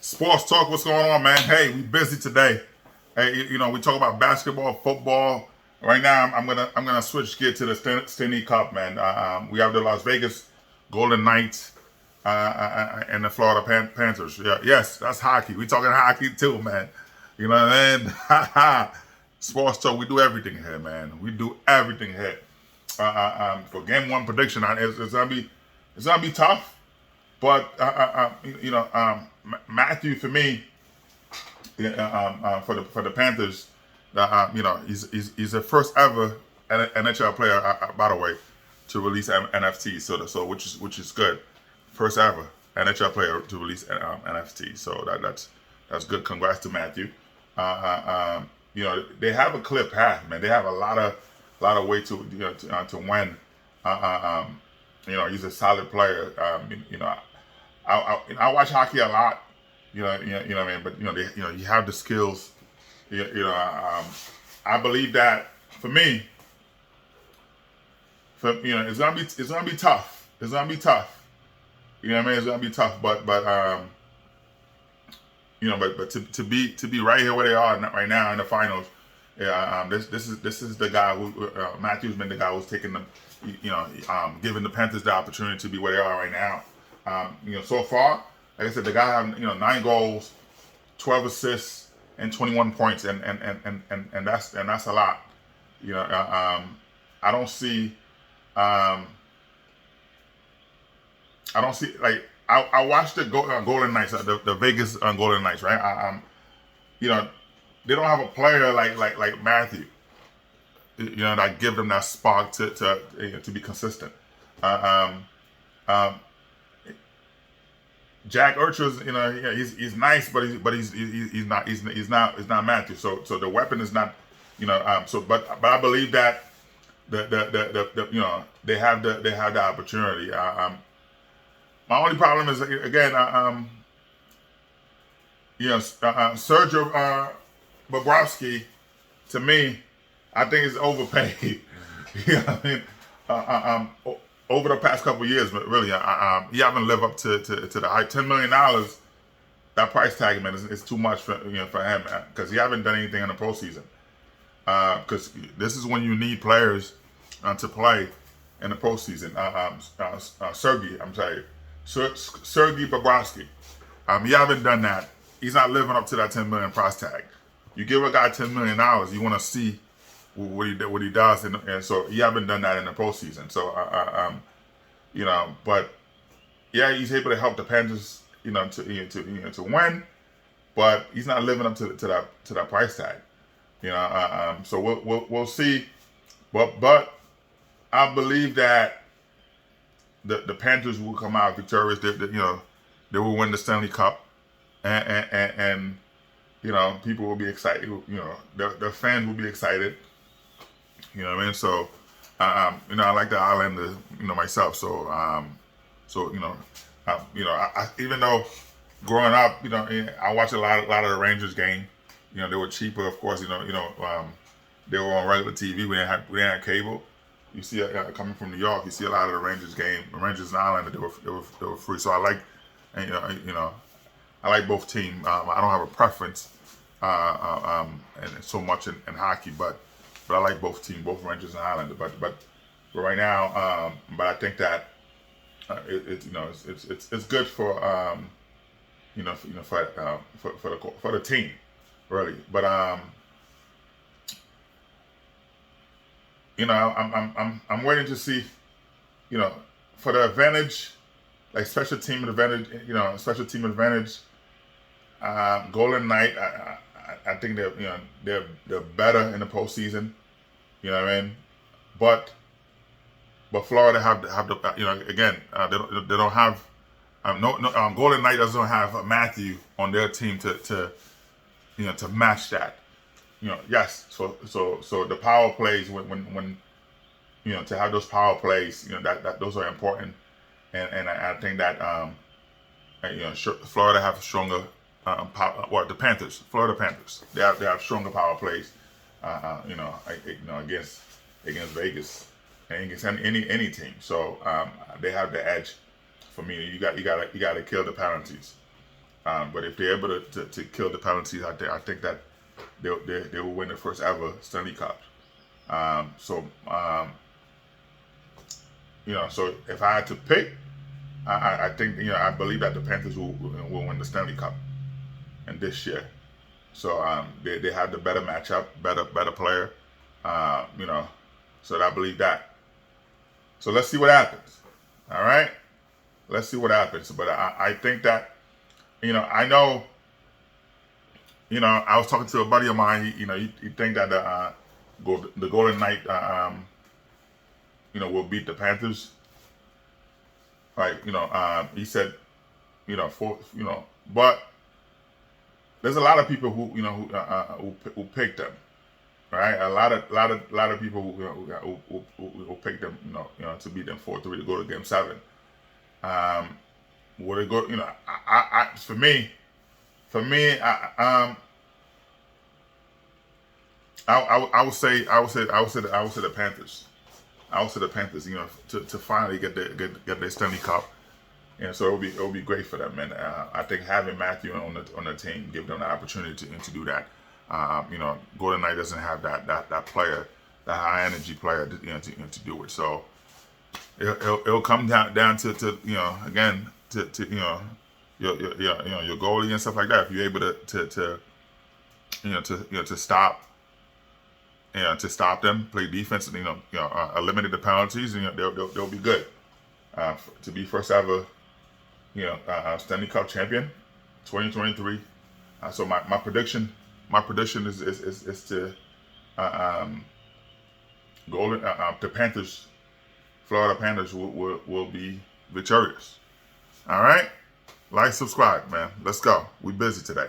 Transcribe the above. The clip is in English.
Sports talk, what's going on, man? Hey, we busy today. Hey, we talk about basketball, football. Right now, I'm gonna switch gear to the Stanley Cup, man. We have the Las Vegas Golden Knights and the Florida Panthers. Yeah, yes, that's hockey. We talking hockey too, man. You know what I mean? Sports talk, we do everything here, man. We do everything here. For game one prediction, it's gonna be tough. But Matthew, for me, for the Panthers, he's the first ever NHL player, by the way, to release NFT. So which is good. First ever NHL player to release NFT. So that's good. Congrats to Matthew. They have a clear path, man. They have a lot of way to win. He's a solid player. I watch hockey a lot. You know what I mean. But you have the skills. I believe that for me, it's gonna be tough. It's gonna be tough. You know what I mean. It's gonna be tough. But to be right here where they are right now in the finals. Yeah, this is the guy who Matthew's been the guy who's taking them, giving the Panthers the opportunity to be where they are right now. So far, like I said, the guy have 9 goals, 12 assists, and 21 points, and that's a lot. I don't see like I watched the Golden Knights, the Vegas Golden Knights, right? They don't have a player like Matthew, that give them that spark to be consistent. Jack Urchus, he's nice, but he's not Matthew. So the weapon is not, but I believe that they have the opportunity. My only problem is again, Sergio Bobrovsky, to me, I think is overpaid. Over the past couple of years, but really, he haven't lived up to the hype. $10 million, that price tag, man, is too much for him, because he haven't done anything in the postseason. Because this is when you need players to play in the postseason. Sergei Bobrovsky, he haven't done that. He's not living up to that $10 million price tag. You give a guy $10 million, you want to see what he does, and so he haven't done that in the postseason. So but yeah, he's able to help the Panthers, to win, but he's not living up to that price tag. So we'll see, but I believe that the Panthers will come out victorious. They will win the Stanley Cup, and people will be excited. Their fans will be excited. You know what I mean? So, I like the Islanders, myself. So, even though growing up, I watched a lot of the Rangers game. They were cheaper, of course. They were on regular TV. We didn't have cable. You see, coming from New York, you see a lot of the Rangers game. The Rangers and Islanders, they were free. So I like, I like both teams. I don't have a preference, and so much in hockey, but I like both teams, both Rangers and Islanders. But right now, but I think that it's good for for the team, really. But I'm waiting to see, for the advantage, like special team advantage, Golden Knight. I think they're better in the postseason. You know what I mean? But Florida have the again, they don't have Golden Knight doesn't have Matthew on their team to match that. Yes. So the power plays when to have those power plays, that those are important, and I think that Florida have stronger. The Panthers, Florida Panthers, they have stronger power plays, against Vegas and against any team. So they have the edge. For me, you got to kill the penalties. But if they're able to kill the penalties, I think that they will win the first ever Stanley Cup. So if I had to pick, I think I believe that the Panthers will win the Stanley Cup in this year. So they have the better matchup, better player. So I believe that. So let's see what happens. All right, let's see what happens. But I think that I know. I was talking to a buddy of mine. He think that the Golden Knight will beat the Panthers. Right? He said, but there's a lot of people who picked them. Right? A lot of people who picked them, to beat them 4-3 to go to Game 7. Would it go? For me, I would say the Panthers. I would say the Panthers. To finally get their Stanley Cup, and so it will be great for them. And I think having Matthew on the team give them the opportunity to do that. Golden Knight doesn't have that player, that high energy player, to do it. So it'll come down to again to your goalie and stuff like that. If you're able to stop them, play defense, and eliminate the penalties, and they'll be good to be first ever Stanley Cup champion, 2023. So my prediction is to the Panthers, Florida Panthers will be victorious. All right, like, subscribe, man. Let's go. We busy today.